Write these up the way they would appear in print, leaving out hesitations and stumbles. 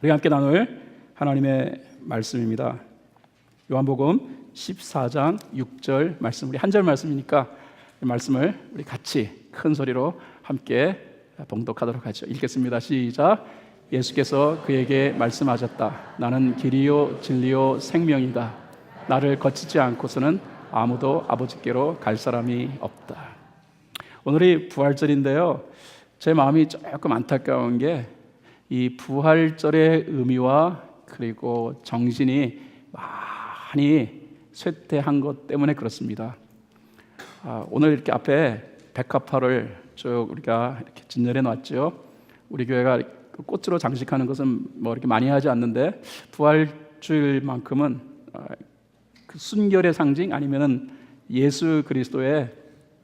우리 함께 나눌 하나님의 말씀입니다. 요한복음 14장 6절 말씀, 우리 한 절 말씀이니까 이 말씀을 우리 같이 큰 소리로 함께 봉독하도록 하죠. 읽겠습니다. 시작. 예수께서 그에게 말씀하셨다. 나는 길이요 진리요 생명이다. 나를 거치지 않고서는 아무도 아버지께로 갈 사람이 없다. 오늘이 부활절인데요, 제 마음이 조금 안타까운 게 이 부활절의 의미와 그리고 정신이 많이 쇠퇴한 것 때문에 그렇습니다. 오늘 이렇게 앞에 백합화를 쭉 우리가 이렇게 진열해 놨죠. 우리 교회가 꽃으로 장식하는 것은 뭐 이렇게 많이 하지 않는데, 부활주일만큼은 그 순결의 상징 아니면은 예수 그리스도의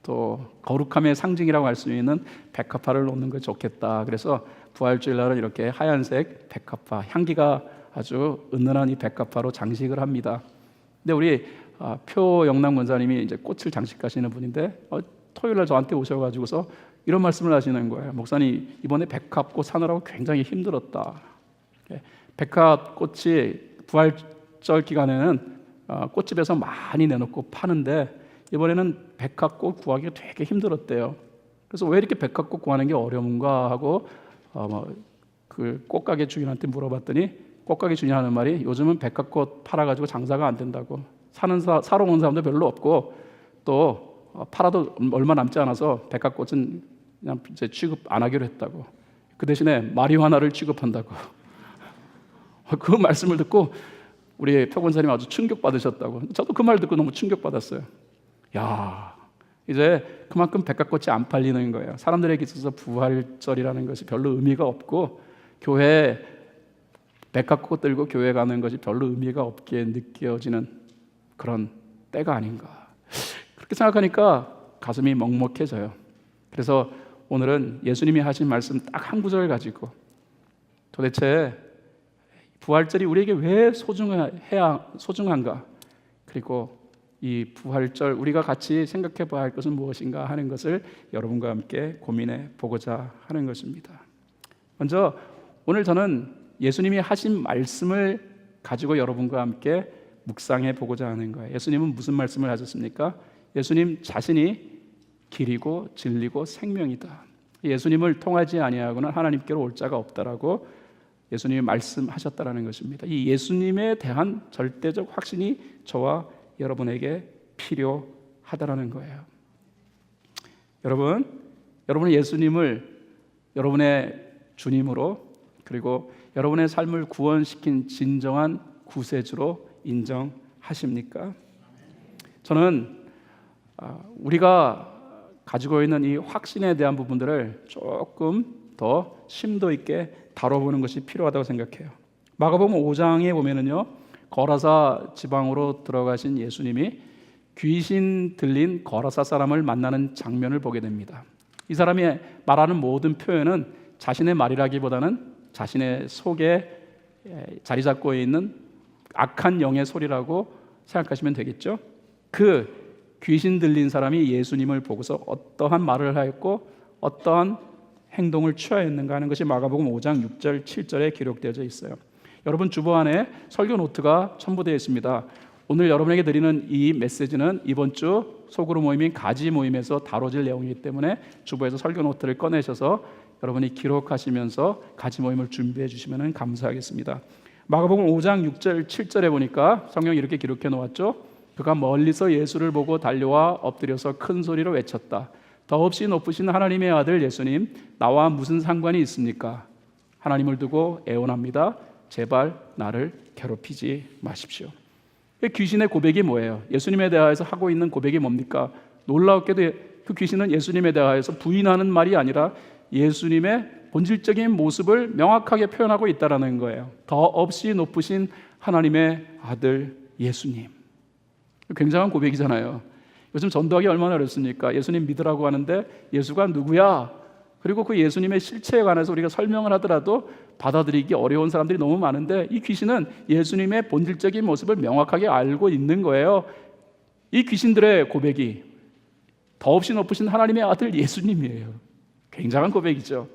또 거룩함의 상징이라고 할 수 있는 백합화를 놓는 게 좋겠다. 그래서 부활주일 날은 이렇게 하얀색 백합화, 향기가 아주 은은한 이 백합화로 장식을 합니다. 근데 우리 표영남 권사님이 이제 꽃을 장식하시는 분인데 토요일 날 저한테 오셔가지고서 이런 말씀을 하시는 거예요. 목사님, 이번에 백합꽃 사느라고 굉장히 힘들었다. 백합꽃이 부활절 기간에는 꽃집에서 많이 내놓고 파는데 이번에는 백합꽃 구하기가 되게 힘들었대요. 그래서 왜 이렇게 백합꽃 구하는 게 어려운가 하고 그 꽃가게 주인한테 물어봤더니 꽃가게 주인이 하는 말이, 요즘은 백합꽃 팔아가지고 장사가 안 된다고. 사러 온 사람도 별로 없고 또 팔아도 얼마 남지 않아서 백합꽃은 그냥 이제 취급 안 하기로 했다고. 그 대신에 마리화나를 취급한다고. 그 말씀을 듣고 우리 표권사님 아주 충격받으셨다고. 저도 그 말 듣고 너무 충격받았어요. 야, 이제 그만큼 백합꽃이 안 팔리는 거예요. 사람들에게 있어서 부활절이라는 것이 별로 의미가 없고, 교회에 백합꽃 들고 교회 가는 것이 별로 의미가 없게 느껴지는 그런 때가 아닌가. 그렇게 생각하니까 가슴이 먹먹해져요. 그래서 오늘은 예수님이 하신 말씀 딱 한 구절 가지고 도대체 부활절이 우리에게 왜 소중한가, 그리고 이 부활절 우리가 같이 생각해 봐야 할 것은 무엇인가 하는 것을 여러분과 함께 고민해 보고자 하는 것입니다. 먼저 오늘 저는 예수님이 하신 말씀을 가지고 여러분과 함께 묵상해 보고자 하는 거예요. 예수님은 무슨 말씀을 하셨습니까? 예수님 자신이 길이고 진리고 생명이다. 예수님을 통하지 아니하고는 하나님께로 올 자가 없다라고 예수님이 말씀하셨다라는 것입니다. 이 예수님에 대한 절대적 확신이 저와 여러분에게 필요하다라는 거예요. 여러분은 예수님을 여러분의 주님으로, 그리고 여러분의 삶을 구원시킨 진정한 구세주로 인정하십니까? 저는 우리가 가지고 있는 이 확신에 대한 부분들을 조금 더 심도 있게 다뤄보는 것이 필요하다고 생각해요. 마가복음 5장에 보면은요, 거라사 지방으로 들어가신 예수님이 귀신 들린 거라사 사람을 만나는 장면을 보게 됩니다. 이 사람이 말하는 모든 표현은 자신의 말이라기보다는 자신의 속에 자리 잡고 있는 악한 영의 소리라고 생각하시면 되겠죠. 그 귀신 들린 사람이 예수님을 보고서 어떠한 말을 하였고 어떠한 행동을 취하였는가 하는 것이 마가복음 5장 6절 7절에 기록되어져 있어요. 여러분 주보 안에 설교 노트가 첨부되어 있습니다. 오늘 여러분에게 드리는 이 메시지는 이번 주 소그룹 모임인 가지 모임에서 다뤄질 내용이기 때문에 주보에서 설교 노트를 꺼내셔서 여러분이 기록하시면서 가지 모임을 준비해 주시면 감사하겠습니다. 마가복음 5장 6절 7절에 보니까 성경이 이렇게 기록해 놓았죠. 그가 멀리서 예수를 보고 달려와 엎드려서 큰 소리로 외쳤다. 더없이 높으신 하나님의 아들 예수님, 나와 무슨 상관이 있습니까? 하나님을 두고 애원합니다. 제발 나를 괴롭히지 마십시오. 귀신의 고백이 뭐예요? 예수님에 대하여서 하고 있는 고백이 뭡니까? 놀라웠게도 그 귀신은 예수님에 대하여서 부인하는 말이 아니라 예수님의 본질적인 모습을 명확하게 표현하고 있다는 거예요. 더없이 높으신 하나님의 아들 예수님. 굉장한 고백이잖아요. 요즘 전도하기 얼마나 어렵습니까? 예수님 믿으라고 하는데 예수가 누구야? 그리고 그 예수님의 실체에 관해서 우리가 설명을 하더라도 받아들이기 어려운 사람들이 너무 많은데, 이 귀신은 예수님의 본질적인 모습을 명확하게 알고 있는 거예요. 이 귀신들의 고백이 더없이 높으신 하나님의 아들 예수님이에요. 굉장한 고백이죠.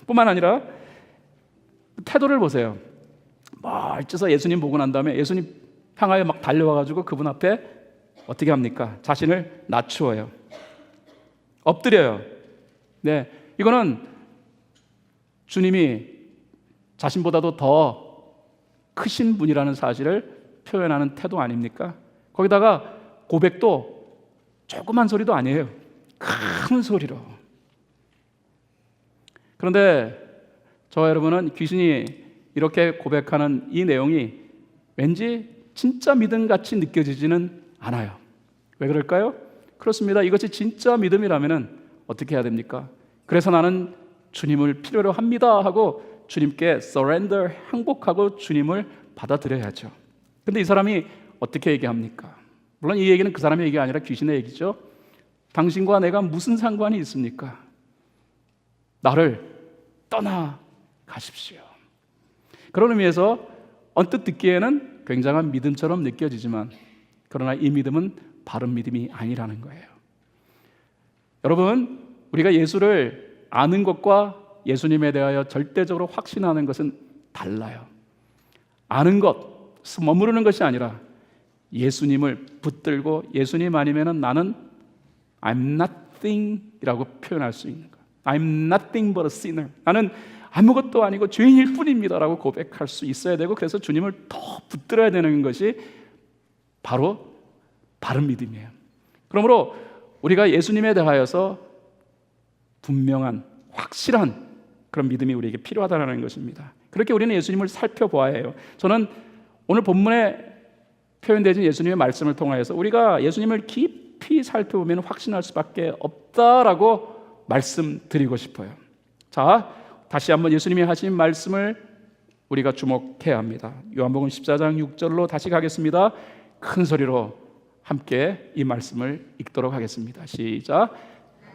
뿐만 아니라 태도를 보세요. 멀찍어서 예수님 보고 난 다음에 예수님 향하여 막 달려와가지고 그분 앞에 어떻게 합니까? 자신을 낮추어요. 엎드려요. 네, 이거는 주님이 자신보다도 더 크신 분이라는 사실을 표현하는 태도 아닙니까? 거기다가 고백도 조그만 소리도 아니에요. 큰 소리로. 그런데 저와 여러분은 귀신이 이렇게 고백하는 이 내용이 왠지 진짜 믿음같이 느껴지지는 않아요. 왜 그럴까요? 그렇습니다. 이것이 진짜 믿음이라면 어떻게 해야 됩니까? 그래서 나는 주님을 필요로 합니다 하고 주님께 surrender, 항복하고 주님을 받아들여야죠. 근데 이 사람이 어떻게 얘기합니까? 물론 이 얘기는 그 사람의 얘기가 아니라 귀신의 얘기죠. 당신과 내가 무슨 상관이 있습니까? 나를 떠나 가십시오. 그런 의미에서 언뜻 듣기에는 굉장한 믿음처럼 느껴지지만 그러나 이 믿음은 바른 믿음이 아니라는 거예요. 여러분, 우리가 예수를 아는 것과 예수님에 대하여 절대적으로 확신하는 것은 달라요. 아는 것, 머무르는 것이 아니라 예수님을 붙들고 예수님 아니면 나는 I'm nothing 이라고 표현할 수 있는 것. I'm nothing but a sinner. 나는 아무것도 아니고 죄인일 뿐입니다 라고 고백할 수 있어야 되고, 그래서 주님을 더 붙들어야 되는 것이 바로 바른 믿음이에요. 그러므로 우리가 예수님에 대하여서 분명한 확실한 그런 믿음이 우리에게 필요하다는 것입니다. 그렇게 우리는 예수님을 살펴보아야 해요. 저는 오늘 본문에 표현되어진 예수님의 말씀을 통하여서 우리가 예수님을 깊이 살펴보면 확신할 수밖에 없다라고 말씀드리고 싶어요. 자, 다시 한번 예수님이 하신 말씀을 우리가 주목해야 합니다. 요한복음 14장 6절로 다시 가겠습니다. 큰 소리로 함께 이 말씀을 읽도록 하겠습니다. 시작.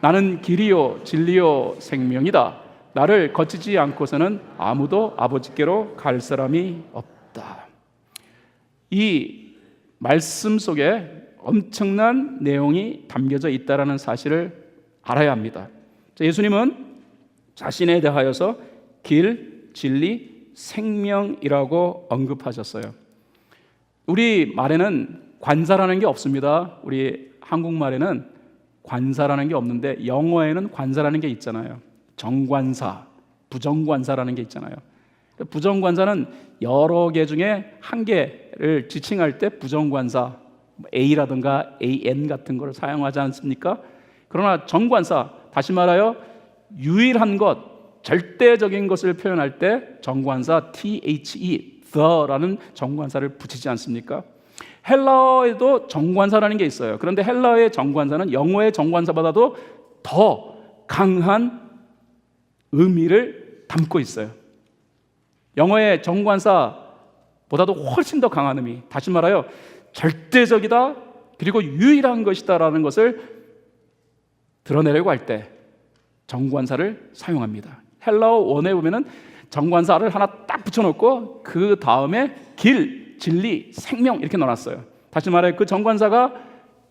나는 길이요 진리요 생명이다. 나를 거치지 않고서는 아무도 아버지께로 갈 사람이 없다. 이 말씀 속에 엄청난 내용이 담겨져 있다는 사실을 알아야 합니다. 예수님은 자신에 대하여서 길, 진리, 생명이라고 언급하셨어요. 우리 말에는 관사라는 게 없습니다. 우리 한국말에는 관사라는 게 없는데 영어에는 관사라는 게 있잖아요. 정관사, 부정관사라는 게 있잖아요. 부정관사는 여러 개 중에 한 개를 지칭할 때 부정관사, A라든가 AN 같은 걸 사용하지 않습니까? 그러나 정관사, 다시 말하여 유일한 것, 절대적인 것을 표현할 때 정관사 THE, the라는 정관사를 붙이지 않습니까? 헬라어에도 정관사라는 게 있어요. 그런데 헬라어의 정관사는 영어의 정관사보다도 더 강한 의미를 담고 있어요. 영어의 정관사보다도 훨씬 더 강한 의미, 다시 말하여 절대적이다 그리고 유일한 것이다라는 것을 드러내려고 할 때 정관사를 사용합니다. 헬라어 원에 보면은 정관사를 하나 딱 붙여놓고 그 다음에 길, 진리, 생명 이렇게 넣어놨어요. 다시 말해 그 정관사가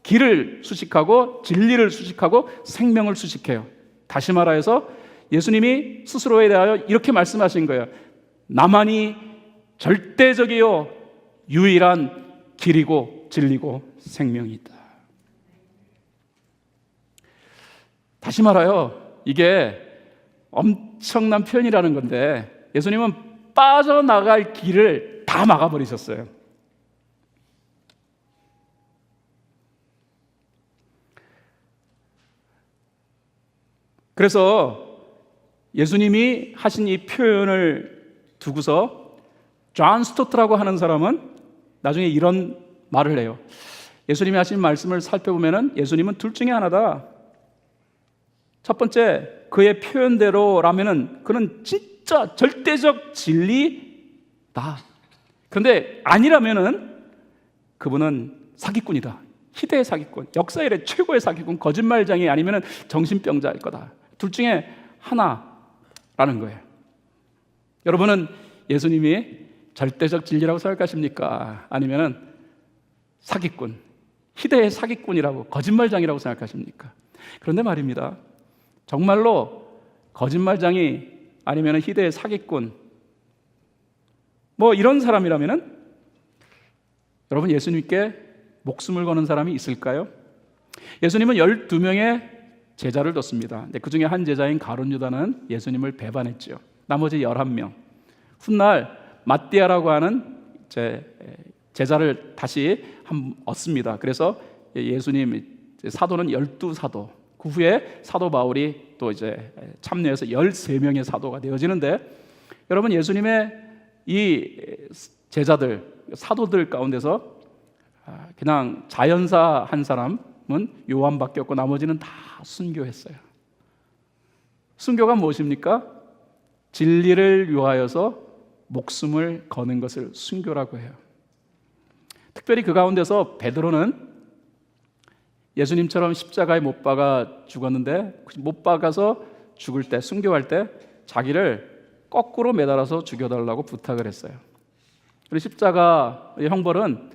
길을 수식하고 진리를 수식하고 생명을 수식해요. 다시 말해서 예수님이 스스로에 대하여 이렇게 말씀하신 거예요. 나만이 절대적이요 유일한 길이고 진리고 생명이다. 다시 말하여 이게 엄청난 표현이라는 건데 예수님은 빠져나갈 길을 다 막아버리셨어요. 그래서 예수님이 하신 이 표현을 두고서 존 스토트라고 하는 사람은 나중에 이런 말을 해요. 예수님이 하신 말씀을 살펴보면 예수님은 둘 중에 하나다. 첫 번째, 그의 표현대로라면 그는 진짜 절대적 진리다. 그런데 아니라면 그분은 사기꾼이다. 희대의 사기꾼, 역사 이래 최고의 사기꾼, 거짓말장이 아니면 정신병자일 거다. 둘 중에 하나라는 거예요. 여러분은 예수님이 절대적 진리라고 생각하십니까? 아니면 사기꾼, 희대의 사기꾼이라고, 거짓말장이라고 생각하십니까? 그런데 말입니다. 정말로 거짓말장이 아니면 희대의 사기꾼, 뭐 이런 사람이라면은 여러분 예수님께 목숨을 거는 사람이 있을까요? 예수님은 12명의 제자를 뒀습니다. 그 중에 한 제자인 가룟 유다는 예수님을 배반했죠. 나머지 11명. 훗날 마띠아라고 하는 제자를 다시 얻습니다. 그래서 예수님 사도는 12사도, 그 후에 사도 바울이 또 이제 참여해서 13명의 사도가 되어지는데, 여러분 예수님의 이 제자들, 사도들 가운데서 그냥 자연사 한 사람은 요한밖에 없고 나머지는 다 순교했어요. 순교가 무엇입니까? 진리를 위하여서 목숨을 거는 것을 순교라고 해요. 특별히 그 가운데서 베드로는 예수님처럼 십자가에 못 박아 죽었는데, 못 박아서 죽을 때, 순교할 때 자기를 거꾸로 매달아서 죽여달라고 부탁을 했어요. 그리고 십자가의 형벌은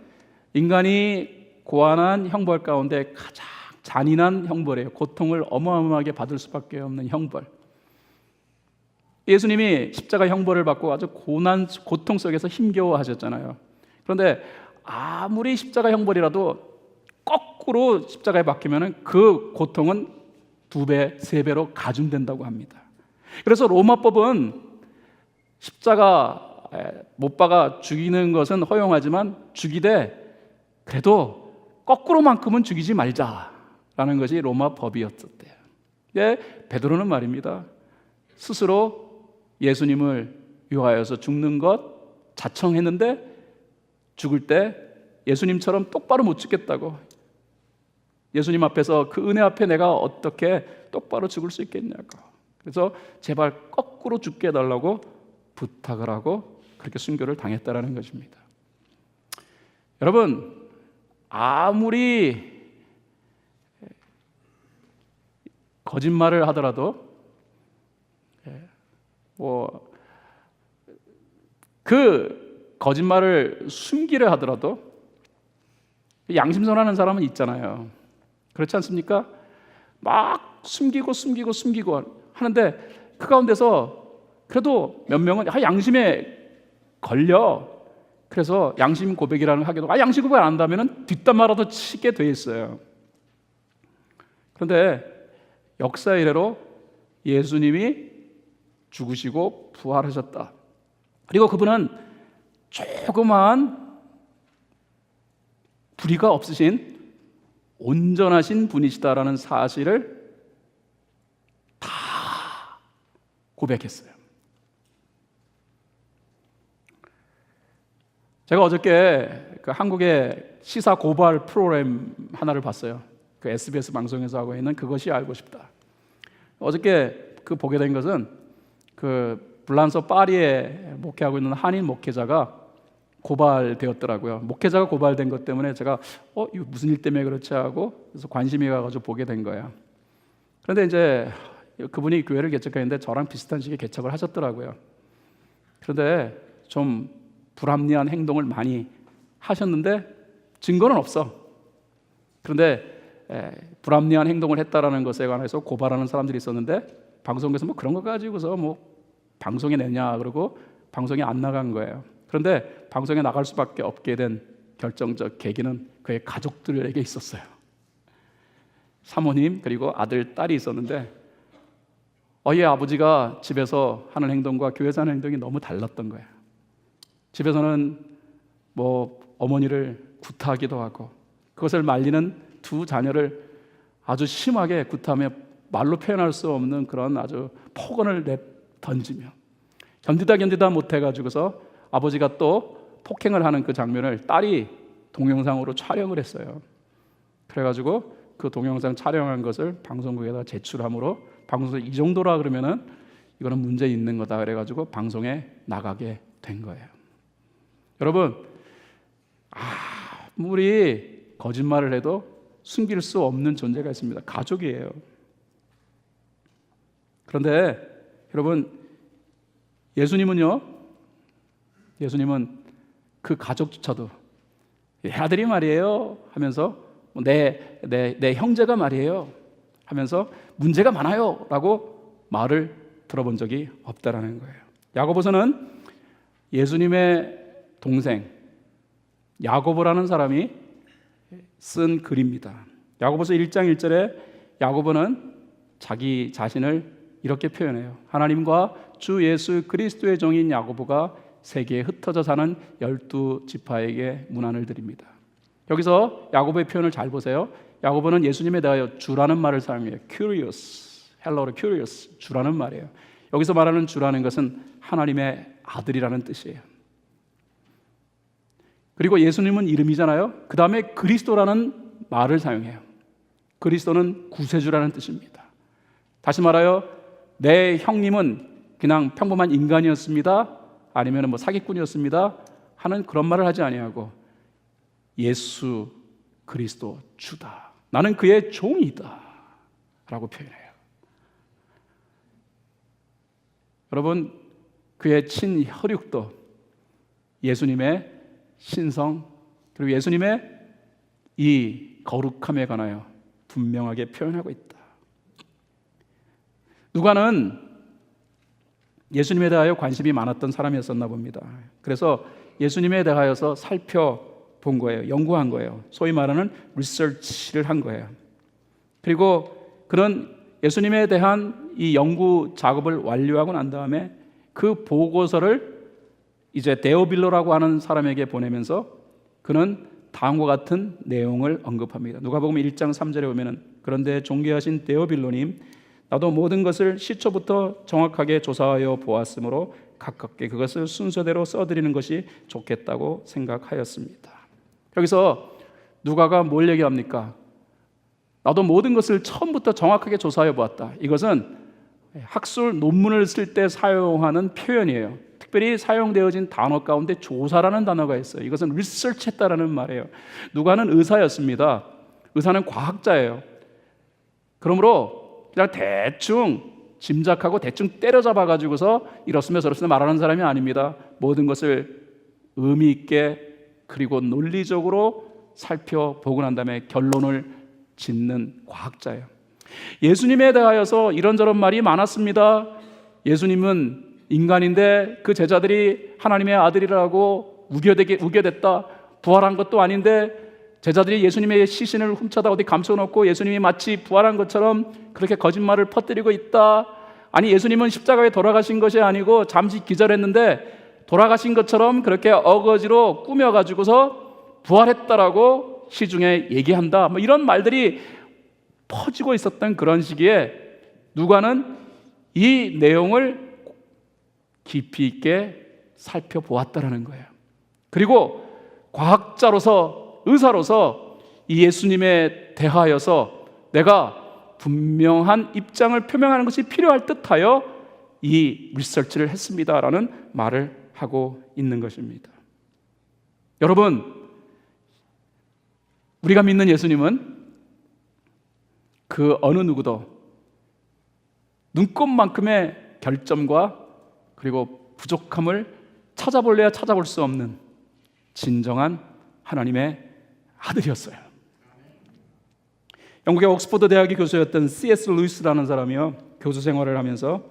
인간이 고안한 형벌 가운데 가장 잔인한 형벌이에요. 고통을 어마어마하게 받을 수밖에 없는 형벌. 예수님이 십자가 형벌을 받고 아주 고통 속에서 힘겨워하셨잖아요. 그런데 아무리 십자가 형벌이라도 거꾸로 십자가에 박히면 그 고통은 2배, 3배로 가중된다고 합니다. 그래서 로마법은 십자가 못 박아 죽이는 것은 허용하지만 죽이되 그래도 거꾸로만큼은 죽이지 말자라는 것이 로마 법이었었대요. 베드로는 말입니다, 스스로 예수님을 위하여서 죽는 것 자청했는데 죽을 때 예수님처럼 똑바로 못 죽겠다고, 예수님 앞에서 그 은혜 앞에 내가 어떻게 똑바로 죽을 수 있겠냐고, 그래서 제발 거꾸로 죽게 해달라고 부탁을 하고 그렇게 순교를 당했다라는 것입니다. 여러분, 아무리 거짓말을 하더라도 그 거짓말을 숨기려 하더라도 양심선하는 사람은 있잖아요. 그렇지 않습니까? 막 숨기고 하는데 그 가운데서 그래도 몇 명은 양심에 걸려. 그래서 양심 고백이라는 걸 하게 되고, 양심 고백 안 한다면 뒷담화라도 치게 돼 있어요. 그런데 역사 이래로 예수님이 죽으시고 부활하셨다. 그리고 그분은 조그마한 불의가 없으신 온전하신 분이시다라는 사실을 다 고백했어요. 제가 어저께 그 한국의 시사 고발 프로그램 하나를 봤어요. 그 SBS 방송에서 하고 있는 그것이 알고 싶다. 어저께 그 보게 된 것은 그 불란서 파리에 목회하고 있는 한인 목회자가 고발되었더라고요. 목회자가 고발된 것 때문에 제가 이거 무슨 일 때문에 그렇지 하고 그래서 관심이 가가지고 보게 된 거예요. 그런데 이제 그분이 교회를 개척했는데 저랑 비슷한 시기에 개척을 하셨더라고요. 그런데 좀 불합리한 행동을 많이 하셨는데 증거는 없어. 그런데 불합리한 행동을 했다라는 것에 관해서 고발하는 사람들이 있었는데 방송국에서 뭐 그런 거 가지고서 뭐 방송에 내냐 그러고 방송에 안 나간 거예요. 그런데 방송에 나갈 수밖에 없게 된 결정적 계기는 그의 가족들에게 있었어요. 사모님 그리고 아들, 딸이 있었는데 얘 아버지가 집에서 하는 행동과 교회에서 하는 행동이 너무 달랐던 거예요. 집에서는 뭐 어머니를 구타하기도 하고 그것을 말리는 두 자녀를 아주 심하게 구타하며 말로 표현할 수 없는 그런 아주 폭언을 던지며 견디다 못해가지고서 아버지가 또 폭행을 하는 그 장면을 딸이 동영상으로 촬영을 했어요. 그래가지고 그 동영상 촬영한 것을 방송국에다 제출함으로 방송에서 이 정도라 그러면은 이거는 문제 있는 거다 그래가지고 방송에 나가게 된 거예요. 여러분, 아무리 거짓말을 해도 숨길 수 없는 존재가 있습니다. 가족이에요. 그런데 여러분, 예수님은 그 가족조차도 내 아들이 말이에요 하면서 내 형제가 말이에요 하면서 문제가 많아요 라고 말을 들어본 적이 없다라는 거예요. 야고보서는 예수님의 동생 야고보라는 사람이 쓴 글입니다. 야고보서 1장 1절에 야고보는 자기 자신을 이렇게 표현해요. 하나님과 주 예수 그리스도의 종인 야고보가 세계에 흩어져 사는 12지파에게 문안을 드립니다. 여기서 야고보의 표현을 잘 보세요. 야고보는 예수님에 대하여 주라는 말을 사용해요. curious, hello로 curious, 주라는 말이에요. 여기서 말하는 주라는 것은 하나님의 아들이라는 뜻이에요. 그리고 예수님은 이름이잖아요. 그 다음에 그리스도라는 말을 사용해요. 그리스도는 구세주라는 뜻입니다. 다시 말하여 내 형님은 그냥 평범한 인간이었습니다, 아니면 사기꾼이었습니다 하는 그런 말을 하지 아니하고 예수 그리스도 주다, 나는 그의 종이다 라고 표현해요. 여러분, 그의 친혈육도 예수님의 신성 그리고 예수님의 이 거룩함에 관하여 분명하게 표현하고 있다. 누가는 예수님에 대하여 관심이 많았던 사람이었었나 봅니다. 그래서 예수님에 대하여서 살펴본 거예요. 연구한 거예요. 소위 말하는 리서치를 한 거예요. 그리고 그런 예수님에 대한 이 연구 작업을 완료하고 난 다음에 그 보고서를 이제 데오빌로라고 하는 사람에게 보내면서 그는 다음과 같은 내용을 언급합니다. 누가복음 1장 3절에 보면은 그런데 존귀하신 데오빌로님, 나도 모든 것을 시초부터 정확하게 조사하여 보았으므로 가깝게 그것을 순서대로 써드리는 것이 좋겠다고 생각하였습니다. 여기서 누가가 뭘 얘기합니까? 나도 모든 것을 처음부터 정확하게 조사해 보았다. 이것은 학술 논문을 쓸 때 사용하는 표현이에요. 특별히 사용되어진 단어 가운데 조사라는 단어가 있어요. 이것은 리서치했다라는 말이에요. 누가는 의사였습니다. 의사는 과학자예요. 그러므로 그냥 대충 짐작하고 대충 때려잡아 가지고서 이렇으면 저렇으면 말하는 사람이 아닙니다. 모든 것을 의미 있게 그리고 논리적으로 살펴보고 난 다음에 결론을 짓는 과학자예요. 예수님에 대하여서 이런저런 말이 많았습니다. 예수님은 인간인데 그 제자들이 하나님의 아들이라고 우겨댔다. 부활한 것도 아닌데 제자들이 예수님의 시신을 훔쳐다 어디 감춰놓고 예수님이 마치 부활한 것처럼 그렇게 거짓말을 퍼뜨리고 있다. 아니, 예수님은 십자가에 돌아가신 것이 아니고 잠시 기절했는데 돌아가신 것처럼 그렇게 어거지로 꾸며가지고서 부활했다라고 시중에 얘기한다. 이런 말들이 퍼지고 있었던 그런 시기에 누가는 이 내용을 깊이 있게 살펴보았다라는 거예요. 그리고 과학자로서, 의사로서 이 예수님에 대하여서 내가 분명한 입장을 표명하는 것이 필요할 듯하여 이 리서치를 했습니다라는 말을 하고 있는 것입니다. 여러분, 우리가 믿는 예수님은 그 어느 누구도 눈꼽만큼의 결점과 그리고 부족함을 찾아볼래야 찾아볼 수 없는 진정한 하나님의 아들이었어요. 영국의 옥스퍼드 대학의 교수였던 C.S. 루이스라는 사람이요, 교수 생활을 하면서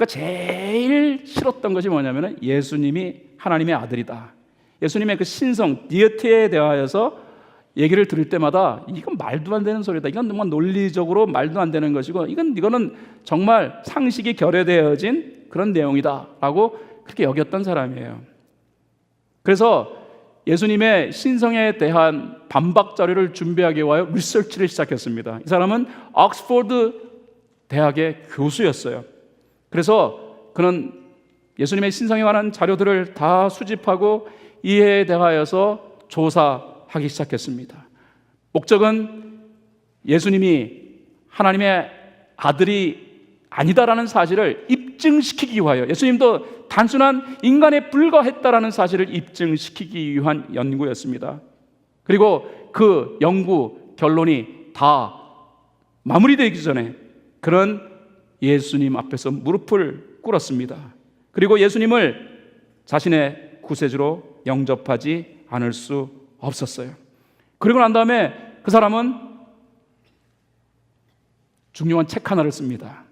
제일 싫었던 것이 뭐냐면 예수님이 하나님의 아들이다, 예수님의 그 신성 디에티에 대하여서 얘기를 들을 때마다 이건 말도 안 되는 소리다, 이건 정말 논리적으로 말도 안 되는 것이고 이거는 정말 상식이 결여되어진 그런 내용이다 라고 그렇게 여겼던 사람이에요. 그래서 예수님의 신성에 대한 반박 자료를 준비하기 위하여 리서치를 시작했습니다. 이 사람은 옥스퍼드 대학의 교수였어요. 그래서 그는 예수님의 신성에 관한 자료들을 다 수집하고 이해에 대하여서 조사하기 시작했습니다. 목적은 예수님이 하나님의 아들이 아니다라는 사실을 입증시키기 위하여, 예수님도 단순한 인간에 불과했다라는 사실을 입증시키기 위한 연구였습니다. 그리고 그 연구 결론이 다 마무리되기 전에 그런 예수님 앞에서 무릎을 꿇었습니다. 그리고 예수님을 자신의 구세주로 영접하지 않을 수 없었어요. 그리고 난 다음에 그 사람은 중요한 책 하나를 씁니다.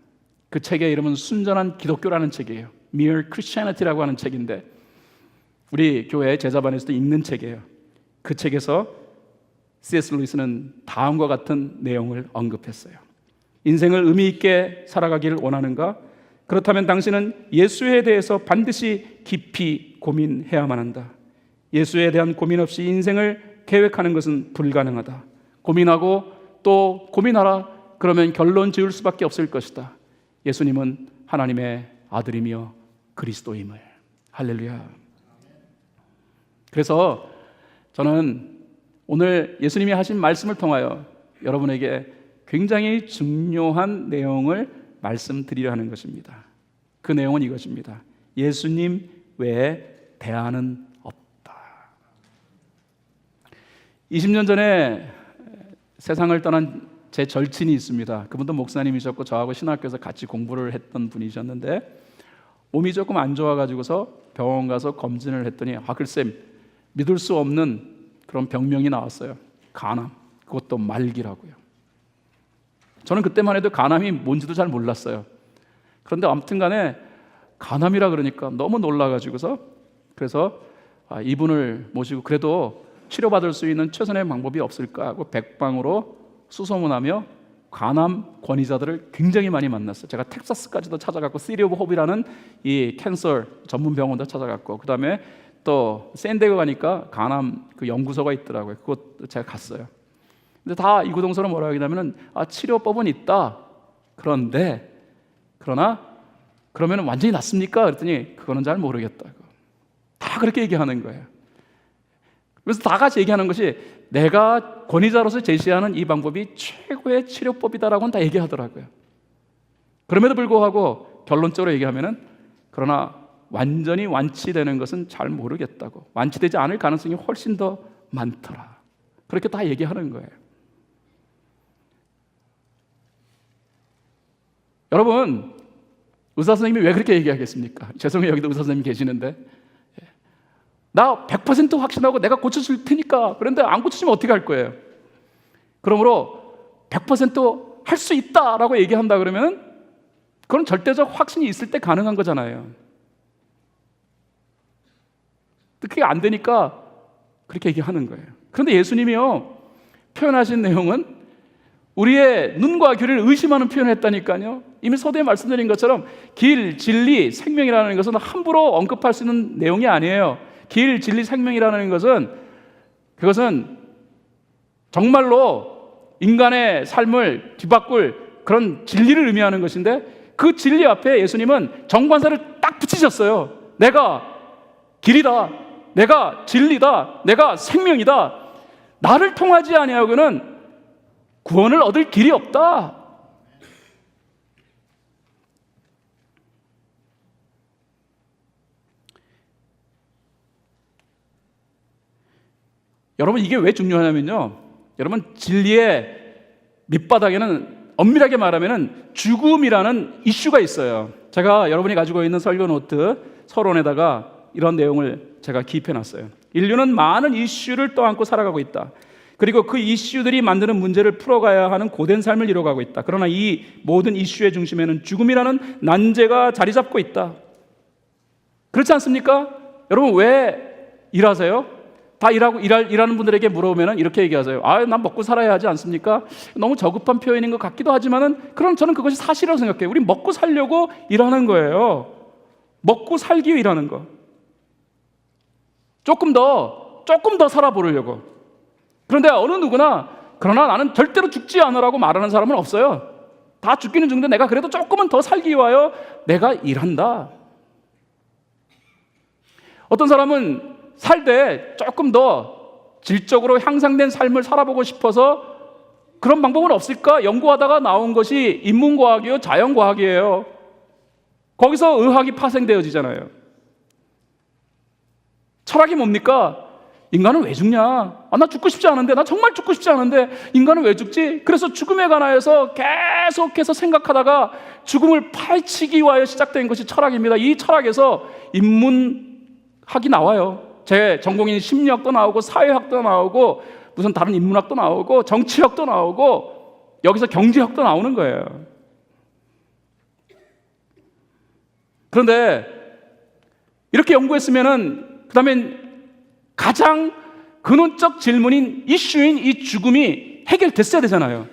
그 책의 이름은 순전한 기독교라는 책이에요. Mere Christianity라고 하는 책인데 우리 교회 제자반에서도 읽는 책이에요. 그 책에서 C.S. 루이스는 다음과 같은 내용을 언급했어요. 인생을 의미 있게 살아가기를 원하는가? 그렇다면 당신은 예수에 대해서 반드시 깊이 고민해야만 한다. 예수에 대한 고민 없이 인생을 계획하는 것은 불가능하다. 고민하고 또 고민하라. 그러면 결론 지을 수밖에 없을 것이다. 예수님은 하나님의 아들이며 그리스도임을. 할렐루야. 그래서 저는 오늘 예수님이 하신 말씀을 통하여 여러분에게 굉장히 중요한 내용을 말씀드리려 하는 것입니다. 그 내용은 이것입니다. 예수님 외에 대안은 없다. 20년 전에 세상을 떠난 제 절친이 있습니다. 그분도 목사님이셨고 저하고 신학교에서 같이 공부를 했던 분이셨는데 몸이 조금 안 좋아가지고서 병원 가서 검진을 했더니 글쎄 믿을 수 없는 그런 병명이 나왔어요. 간암, 그것도 말기라고요. 저는 그때만 해도 간암이 뭔지도 잘 몰랐어요. 그런데 아무튼 간에 간암이라 그러니까 너무 놀라가지고서 그래서 이분을 모시고 그래도 치료받을 수 있는 최선의 방법이 없을까 하고 백방으로 수소문하며 간암 권위자들을 굉장히 많이 만났어요. 제가 텍사스까지도 찾아갔고 시리 오브 호프라는 이 캔서 전문 병원도 찾아갔고 그 다음에 또 샌디에고 가니까 간암 그 연구소가 있더라고요. 그것 제가 갔어요. 근데 다 이구동성은 뭐라고 하냐면은 치료법은 있다. 그러나 그러면 완전히 낫습니까? 그랬더니 그거는 잘 모르겠다고. 다 그렇게 얘기하는 거예요. 그래서 다 같이 얘기하는 것이 내가 권위자로서 제시하는 이 방법이 최고의 치료법이다라고는 다 얘기하더라고요. 그럼에도 불구하고 결론적으로 얘기하면은 그러나 완전히 완치되는 것은 잘 모르겠다고. 완치되지 않을 가능성이 훨씬 더 많더라. 그렇게 다 얘기하는 거예요. 여러분, 의사 선생님이 왜 그렇게 얘기하겠습니까? 죄송해요, 여기도 의사 선생님이 계시는데 나 100% 확신하고 내가 고쳐줄 테니까. 그런데 안 고쳐주면 어떻게 할 거예요? 그러므로 100% 할 수 있다라고 얘기한다 그러면 그건 절대적 확신이 있을 때 가능한 거잖아요. 그게 안 되니까 그렇게 얘기하는 거예요. 그런데 예수님이요 표현하신 내용은 우리의 눈과 귀를 의심하는 표현을 했다니까요. 이미 서두에 말씀드린 것처럼 길, 진리, 생명이라는 것은 함부로 언급할 수 있는 내용이 아니에요. 길, 진리, 생명이라는 것은 그것은 정말로 인간의 삶을 뒤바꿀 그런 진리를 의미하는 것인데 그 진리 앞에 예수님은 정관사를 딱 붙이셨어요. 내가 길이다. 내가 진리다. 내가 생명이다. 나를 통하지 아니하고는 구원을 얻을 길이 없다. 여러분 이게 왜 중요하냐면요. 여러분 진리의 밑바닥에는 엄밀하게 말하면 죽음이라는 이슈가 있어요. 제가 여러분이 가지고 있는 설교 노트 서론에다가 이런 내용을 제가 기입해놨어요. 인류는 많은 이슈를 떠안고 살아가고 있다. 그리고 그 이슈들이 만드는 문제를 풀어가야 하는 고된 삶을 이뤄가고 있다. 그러나 이 모든 이슈의 중심에는 죽음이라는 난제가 자리 잡고 있다. 그렇지 않습니까? 여러분 왜 일하세요? 다 일하는 분들에게 물어보면 이렇게 얘기하세요. 난 먹고 살아야 하지 않습니까? 너무 저급한 표현인 것 같기도 하지만은 그럼 저는 그것이 사실이라고 생각해요. 우리 먹고 살려고 일하는 거예요. 먹고 살기 위해 일하는 거. 조금 더 살아보려고. 그런데 어느 누구나 그러나 나는 절대로 죽지 않으라고 말하는 사람은 없어요. 다 죽기는 죽는데 내가 그래도 조금은 더 살기 위하여 내가 일한다. 어떤 사람은 살 때 조금 더 질적으로 향상된 삶을 살아보고 싶어서 그런 방법은 없을까? 연구하다가 나온 것이 인문과학이요, 자연과학이에요. 거기서 의학이 파생되어지잖아요. 철학이 뭡니까? 인간은 왜 죽냐? 나 죽고 싶지 않은데, 나 정말 죽고 싶지 않은데 인간은 왜 죽지? 그래서 죽음에 관하여서 계속해서 생각하다가 죽음을 파헤치기 위하여 시작된 것이 철학입니다. 이 철학에서 인문학이 나와요. 제 전공인 심리학도 나오고 사회학도 나오고 무슨 다른 인문학도 나오고 정치학도 나오고 여기서 경제학도 나오는 거예요. 그런데 이렇게 연구했으면은 그다음에 가장 근원적 질문인 이슈인 이 죽음이 해결됐어야 되잖아요.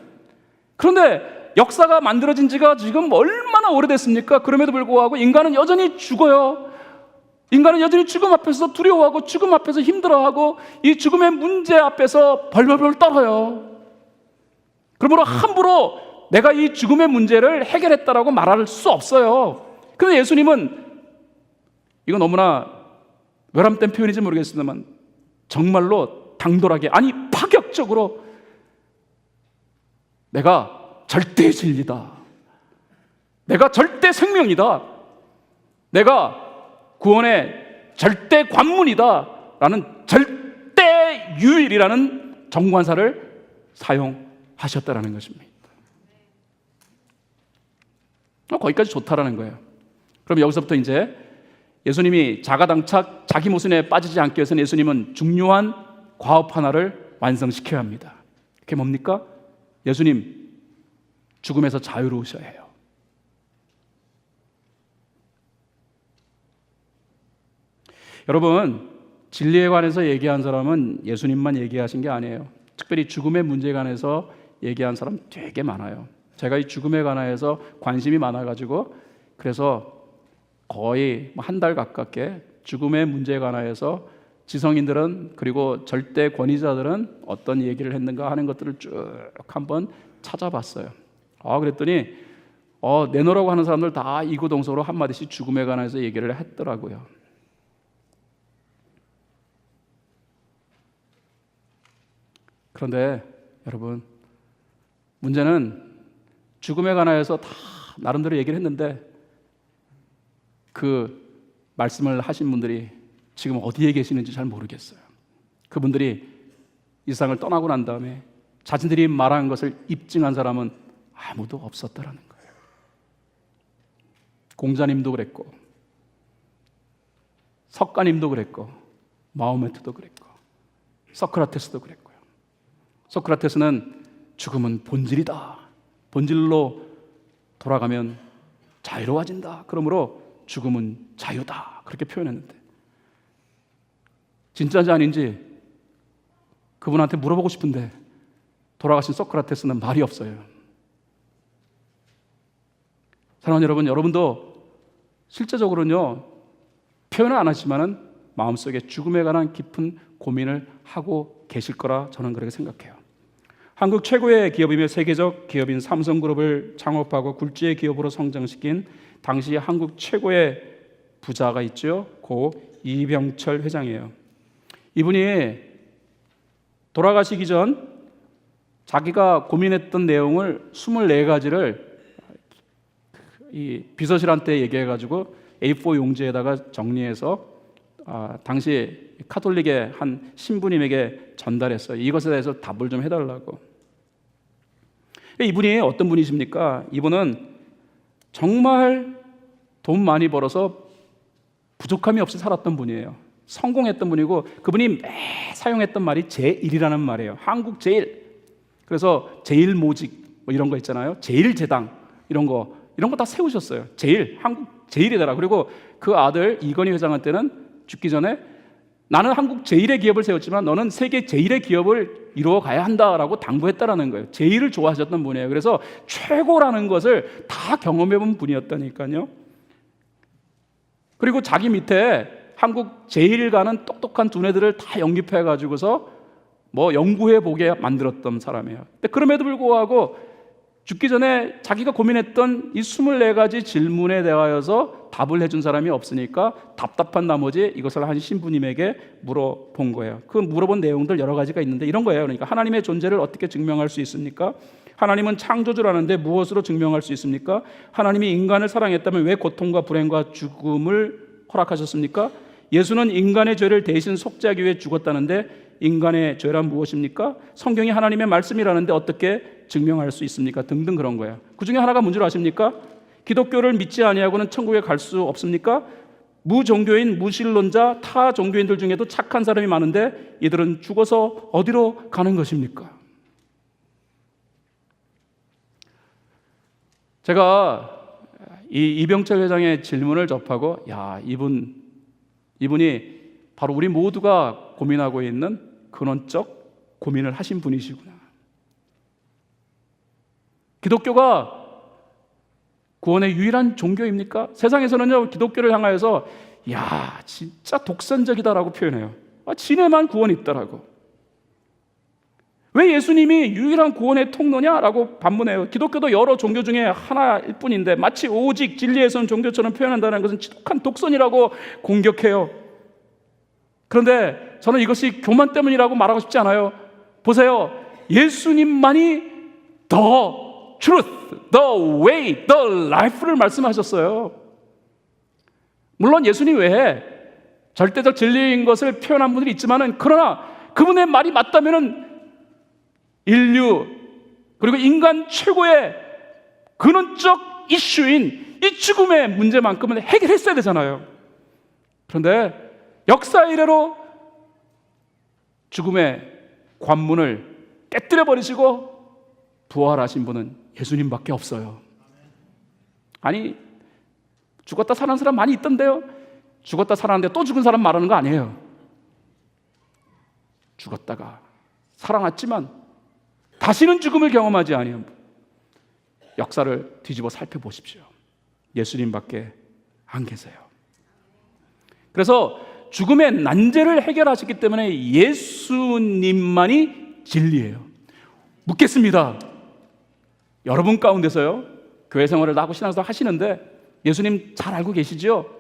그런데 역사가 만들어진 지가 지금 얼마나 오래됐습니까? 그럼에도 불구하고 인간은 여전히 죽어요. 인간은 여전히 죽음 앞에서 두려워하고 죽음 앞에서 힘들어하고 이 죽음의 문제 앞에서 벌벌벌 떨어요. 그러므로 함부로 내가 이 죽음의 문제를 해결했다라고 말할 수 없어요. 그런데 예수님은, 이거 너무나 외람된 표현인지 모르겠습니다만 정말로 당돌하게, 아니 파격적으로, 내가 절대 진리다, 내가 절대 생명이다, 내가 구원의 절대 관문이다 라는 절대 유일이라는 정관사를 사용하셨다라는 것입니다. 거기까지 좋다라는 거예요. 그럼 여기서부터 이제 예수님이 자가당착, 자기 모순에 빠지지 않기 위해서는 예수님은 중요한 과업 하나를 완성시켜야 합니다. 그게 뭡니까? 예수님 죽음에서 자유로우셔야 해요. 여러분, 진리에 관해서 얘기한 사람은 예수님만 얘기하신 게 아니에요. 특별히 죽음의 문제에 관해서 얘기한 사람 되게 많아요. 제가 이 죽음에 관해서 관심이 많아가지고 그래서 거의 한 달 가깝게 죽음의 문제에 관해서 지성인들은, 그리고 절대 권위자들은 어떤 얘기를 했는가 하는 것들을 쭉 한번 찾아봤어요. 그랬더니 내놓으라고 하는 사람들 다 이구동성으로 한마디씩 죽음에 관해서 얘기를 했더라고요. 그런데 여러분, 문제는 죽음에 관하여서 다 나름대로 얘기를 했는데 그 말씀을 하신 분들이 지금 어디에 계시는지 잘 모르겠어요. 그분들이 이 세상을 떠나고 난 다음에 자신들이 말한 것을 입증한 사람은 아무도 없었다라는 거예요. 공자님도 그랬고, 석가님도 그랬고, 마호메트도 그랬고, 소크라테스도 그랬고요. 소크라테스는 죽음은 본질이다, 본질로 돌아가면 자유로워진다, 그러므로 죽음은 자유다, 그렇게 표현했는데 진짜인지 아닌지 그분한테 물어보고 싶은데 돌아가신 소크라테스는 말이 없어요. 사랑하는 여러분, 여러분도 실제적으로는요 표현을 안 하지만은 마음속에 죽음에 관한 깊은 고민을 하고 계실 거라 저는 그렇게 생각해요. 한국 최고의 기업이며 세계적 기업인 삼성그룹을 창업하고 굴지의 기업으로 성장시킨 당시 한국 최고의 부자가 있죠. 고 이병철 회장이에요. 이분이 돌아가시기 전 자기가 고민했던 내용을 24가지를 이 비서실한테 얘기해가지고 A4 용지에다가 정리해서 당시 카톨릭의 한 신부님에게 전달했어요. 이것에 대해서 답을 좀 해달라고. 이분이 어떤 분이십니까? 이분은 정말 돈 많이 벌어서 부족함이 없이 살았던 분이에요. 성공했던 분이고, 그분이 매 사용했던 말이 제1이라는 말이에요. 한국 제일. 그래서 제일모직 뭐 이런 거 있잖아요. 제일제당 이런 거 다 세우셨어요. 제일, 한국 제일이더라. 그리고 그 아들 이건희 회장한테는 죽기 전에 나는 한국 제일의 기업을 세웠지만 너는 세계 제일의 기업을 이루어 가야 한다라고 당부했다라는 거예요. 제일을 좋아하셨던 분이에요. 그래서 최고라는 것을 다 경험해 본 분이었다니까요. 그리고 자기 밑에 한국 제일 가는 똑똑한 두뇌들을 다 영입해 가지고서 뭐 연구해 보게 만들었던 사람이에요. 근데 그럼에도 불구하고 죽기 전에 자기가 고민했던 이 24가지 질문에 대하여서 답을 해준 사람이 없으니까 답답한 나머지 이것을 한 신부님에게 물어본 거예요. 그 물어본 내용들 여러 가지가 있는데 이런 거예요. 그러니까 하나님의 존재를 어떻게 증명할 수 있습니까? 하나님은 창조주라는데 무엇으로 증명할 수 있습니까? 하나님이 인간을 사랑했다면 왜 고통과 불행과 죽음을 허락하셨습니까? 예수는 인간의 죄를 대신 속죄하기 위해 죽었다는데 인간의 죄란 무엇입니까? 성경이 하나님의 말씀이라는데 어떻게 증명할 수 있습니까? 등등 그런 거예요. 그 중에 하나가 뭔지 아십니까? 기독교를 믿지 아니하고는 천국에 갈 수 없습니까? 무종교인, 무신론자, 타 종교인들 중에도 착한 사람이 많은데 이들은 죽어서 어디로 가는 것입니까? 제가 이 이병철 회장의 질문을 접하고 이분 이분이 바로 우리 모두가 고민하고 있는 근원적 고민을 하신 분이시구나. 기독교가 구원의 유일한 종교입니까? 세상에서는요, 기독교를 향하여서 야, 진짜 독선적이다라고 표현해요. 지네만 구원이 있다라고. 왜 예수님이 유일한 구원의 통로냐라고 반문해요. 기독교도 여러 종교 중에 하나일 뿐인데 마치 오직 진리에선 종교처럼 표현한다는 것은 지독한 독선이라고 공격해요. 그런데 저는 이것이 교만 때문이라고 말하고 싶지 않아요. 보세요. 예수님만이 the truth, the way, the life를 말씀하셨어요. 물론 예수님 외에 절대적 진리인 것을 표현한 분들이 있지만은, 그러나 그분의 말이 맞다면은 인류 그리고 인간 최고의 근원적 이슈인 이 죽음의 문제만큼은 해결했어야 되잖아요. 그런데 역사 이래로 죽음의 관문을 깨뜨려 버리시고 부활하신 분은 예수님밖에 없어요. 아니, 죽었다 살아난 사람 많이 있던데요. 죽었다 살아났는데 또 죽은 사람 말하는 거 아니에요. 죽었다가 살아났지만 다시는 죽음을 경험하지 아니한 분, 역사를 뒤집어 살펴보십시오. 예수님밖에 안 계세요. 그래서 죽음의 난제를 해결하셨기 때문에 예수님만이 진리예요. 묻겠습니다. 여러분 가운데서요, 교회 생활을 하고 신앙생활 하시는데 예수님 잘 알고 계시죠?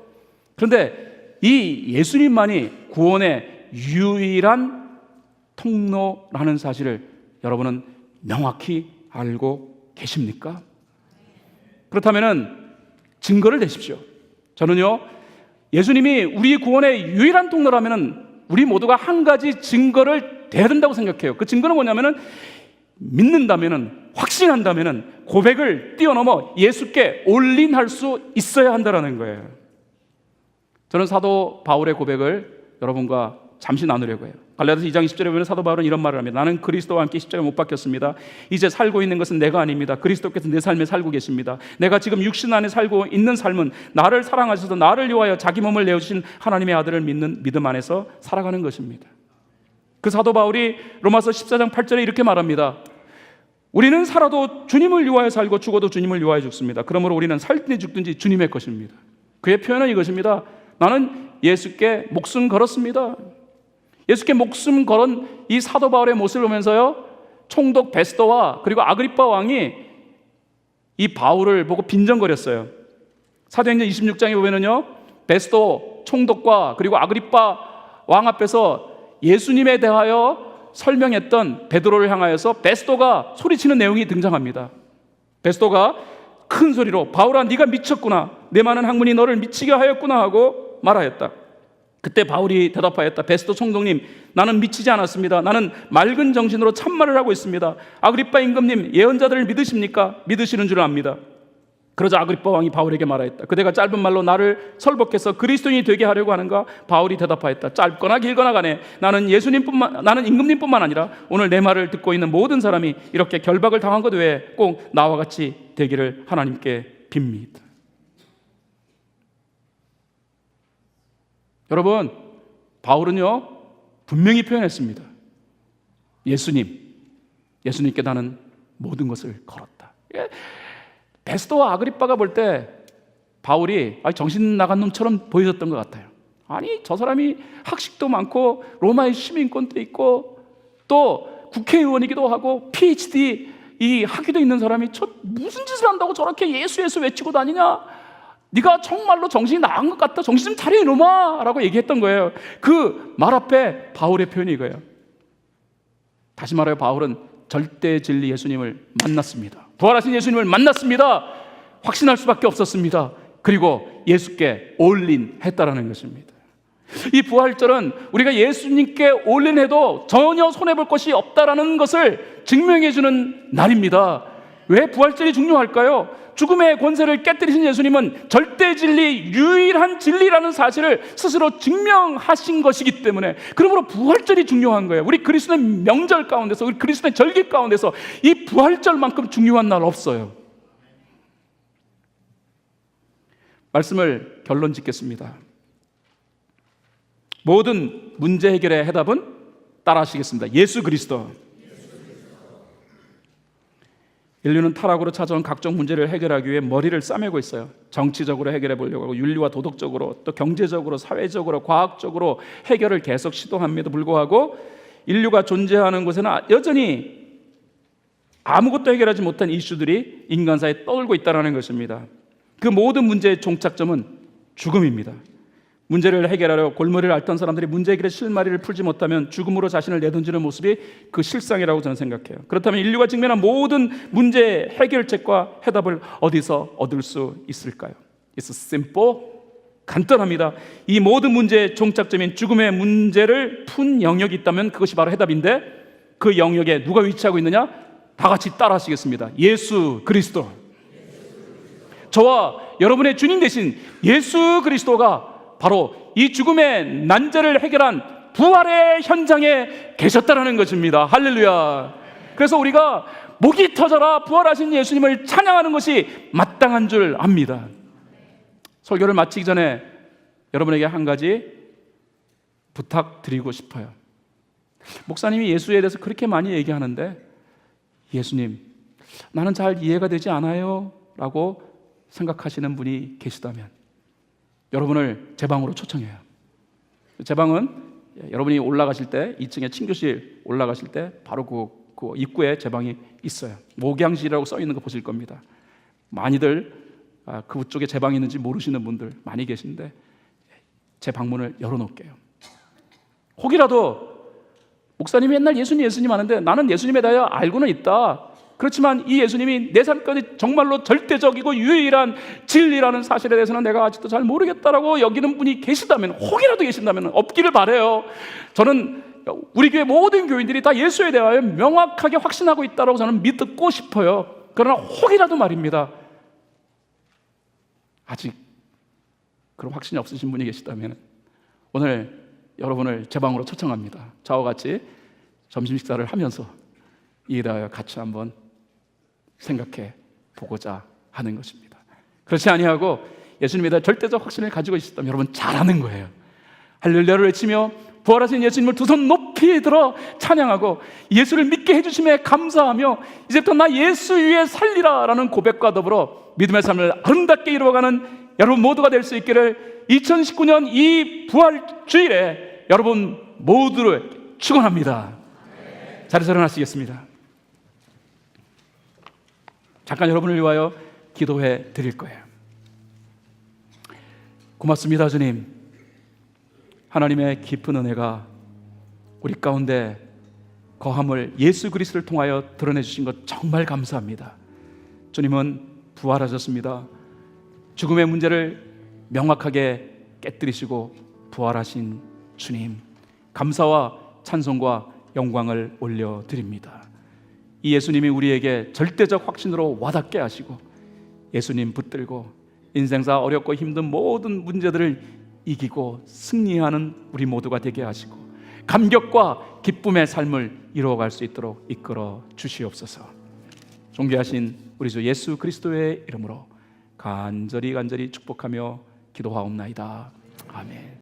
그런데 이 예수님만이 구원의 유일한 통로라는 사실을 여러분은 명확히 알고 계십니까? 그렇다면 증거를 내십시오. 저는요, 예수님이 우리 구원의 유일한 통로라면 우리 모두가 한 가지 증거를 대야 된다고 생각해요. 그 증거는 뭐냐면은 믿는다면은, 확신한다면은 고백을 뛰어넘어 예수께 올인할 수 있어야 한다는 거예요. 저는 사도 바울의 고백을 여러분과 잠시 나누려고 해요. 갈라디아서 2장 20절에 보면 사도 바울은 이런 말을 합니다. 나는 그리스도와 함께 십자가에 못 박혔습니다. 이제 살고 있는 것은 내가 아닙니다. 그리스도께서 내 삶에 살고 계십니다. 내가 지금 육신 안에 살고 있는 삶은 나를 사랑하셔서 나를 위하여 자기 몸을 내어주신 하나님의 아들을 믿는 믿음 안에서 살아가는 것입니다. 그 사도 바울이 로마서 14장 8절에 이렇게 말합니다. 우리는 살아도 주님을 위하여 살고 죽어도 주님을 위하여 죽습니다. 그러므로 우리는 살든지 죽든지 주님의 것입니다. 그의 표현은 이것입니다. 나는 예수께 목숨 걸었습니다. 예수께 목숨 걸은 이 사도 바울의 모습을 보면서요, 총독 베스도와 그리고 아그리빠 왕이 이 바울을 보고 빈정거렸어요. 사도행전 26장에 보면은요, 베스도 총독과 그리고 아그리빠 왕 앞에서 예수님에 대하여 설명했던 베드로를 향하여서 베스도가 소리치는 내용이 등장합니다. 베스도가 큰 소리로 바울아, 네가 미쳤구나, 내 많은 학문이 너를 미치게 하였구나 하고 말하였다. 그때 바울이 대답하였다. 베스도 총독님, 나는 미치지 않았습니다. 나는 맑은 정신으로 참말을 하고 있습니다. 아그리빠 임금님, 예언자들을 믿으십니까? 믿으시는 줄 압니다. 그러자 아그리빠 왕이 바울에게 말하였다. 그대가 짧은 말로 나를 설복해서 그리스도인이 되게 하려고 하는가? 바울이 대답하였다. 짧거나 길거나 간에 나는 임금님뿐만 아니라 오늘 내 말을 듣고 있는 모든 사람이 이렇게 결박을 당한 것 외에 꼭 나와 같이 되기를 하나님께 빕니다. 여러분, 바울은요, 분명히 표현했습니다. 예수님께 나는 모든 것을 걸었다. 베스도와 아그리빠가 볼 때 바울이 정신 나간 놈처럼 보여졌던 것 같아요. 아니, 저 사람이 학식도 많고 로마의 시민권도 있고 또 국회의원이기도 하고 PhD 이 학위도 있는 사람이 저 무슨 짓을 한다고 저렇게 예수 외치고 다니냐? 네가 정말로 정신이 나간 것 같다. 정신 좀 차려 이놈아 라고 얘기했던 거예요. 그 말 앞에 바울의 표현이 이거예요. 다시 말하여 바울은 절대 진리 예수님을 만났습니다. 부활하신 예수님을 만났습니다. 확신할 수밖에 없었습니다. 그리고 예수께 올인했다라는 것입니다. 이 부활절은 우리가 예수님께 올인해도 전혀 손해볼 것이 없다라는 것을 증명해 주는 날입니다. 왜 부활절이 중요할까요? 죽음의 권세를 깨뜨리신 예수님은 절대 진리, 유일한 진리라는 사실을 스스로 증명하신 것이기 때문에, 그러므로 부활절이 중요한 거예요. 우리 그리스도의 명절 가운데서, 우리 그리스도의 절기 가운데서 이 부활절만큼 중요한 날 없어요. 말씀을 결론 짓겠습니다. 모든 문제 해결의 해답은 따라 하시겠습니다. 예수 그리스도. 인류는 타락으로 찾아온 각종 문제를 해결하기 위해 머리를 싸매고 있어요. 정치적으로 해결해 보려고 하고, 윤리와 도덕적으로, 또 경제적으로, 사회적으로, 과학적으로 해결을 계속 시도함에도 불구하고 인류가 존재하는 곳에는 여전히 아무것도 해결하지 못한 이슈들이 인간사에 떠돌고 있다는 것입니다. 그 모든 문제의 종착점은 죽음입니다. 문제를 해결하려 골머리를 앓던 사람들이 문제 해결의 실마리를 풀지 못하면 죽음으로 자신을 내던지는 모습이 그 실상이라고 저는 생각해요. 그렇다면 인류가 직면한 모든 문제 해결책과 해답을 어디서 얻을 수 있을까요? It's simple. 간단합니다. 이 모든 문제의 종착점인 죽음의 문제를 푼 영역이 있다면 그것이 바로 해답인데, 그 영역에 누가 위치하고 있느냐? 다 같이 따라 하시겠습니다. 예수 그리스도. 저와 여러분의 주님 되신 예수 그리스도가 바로 이 죽음의 난제를 해결한 부활의 현장에 계셨다는 것입니다. 할렐루야. 그래서 우리가 목이 터져라 부활하신 예수님을 찬양하는 것이 마땅한 줄 압니다. 설교를 마치기 전에 여러분에게 한 가지 부탁드리고 싶어요. 목사님이 예수에 대해서 그렇게 많이 얘기하는데, 예수님, 나는 잘 이해가 되지 않아요 라고 생각하시는 분이 계시다면 여러분을 제 방으로 초청해요. 제 방은 여러분이 올라가실 때, 2층에 친교실 올라가실 때 바로 그 입구에 제 방이 있어요. 목양실이라고 써 있는 거 보실 겁니다. 많이들 그쪽에 제 방이 있는지 모르시는 분들 많이 계신데, 제 방문을 열어놓을게요. 혹이라도 목사님이 맨날 예수님 하는데 나는 예수님에 대하여 알고는 있다, 그렇지만 이 예수님이 내 삶까지 정말로 절대적이고 유일한 진리라는 사실에 대해서는 내가 아직도 잘 모르겠다라고 여기는 분이 계시다면, 혹이라도 계신다면, 없기를 바라요. 저는 우리 교회 모든 교인들이 다 예수에 대하여 명확하게 확신하고 있다고 저는 믿고 싶어요. 그러나 혹이라도 말입니다, 아직 그런 확신이 없으신 분이 계시다면 오늘 여러분을 제 방으로 초청합니다. 저와 같이 점심 식사를 하면서 이에 대하여 같이 한번 생각해 보고자 하는 것입니다. 그렇지 아니하고 예수님에 대한 절대적 확신을 가지고 있었다면 여러분 잘하는 거예요. 할렐루야를 외치며 부활하신 예수님을 두 손 높이 들어 찬양하고 예수를 믿게 해주심에 감사하며 이제부터 나 예수 위에 살리라 라는 고백과 더불어 믿음의 삶을 아름답게 이루어가는 여러분 모두가 될 수 있기를 2019년 이 부활주일에 여러분 모두를 축원합니다. 자리에서 일어나시겠습니다. 잠깐 여러분을 위하여 기도해 드릴 거예요. 고맙습니다, 주님. 하나님의 깊은 은혜가 우리 가운데 거함을 예수 그리스도를 통하여 드러내 주신 것 정말 감사합니다. 주님은 부활하셨습니다. 죽음의 문제를 명확하게 깨뜨리시고 부활하신 주님, 감사와 찬송과 영광을 올려드립니다. 이 예수님이 우리에게 절대적 확신으로 와닿게 하시고 예수님 붙들고 인생사 어렵고 힘든 모든 문제들을 이기고 승리하는 우리 모두가 되게 하시고 감격과 기쁨의 삶을 이루어갈 수 있도록 이끌어 주시옵소서. 존귀하신 우리 주 예수 그리스도의 이름으로 간절히 축복하며 기도하옵나이다. 아멘.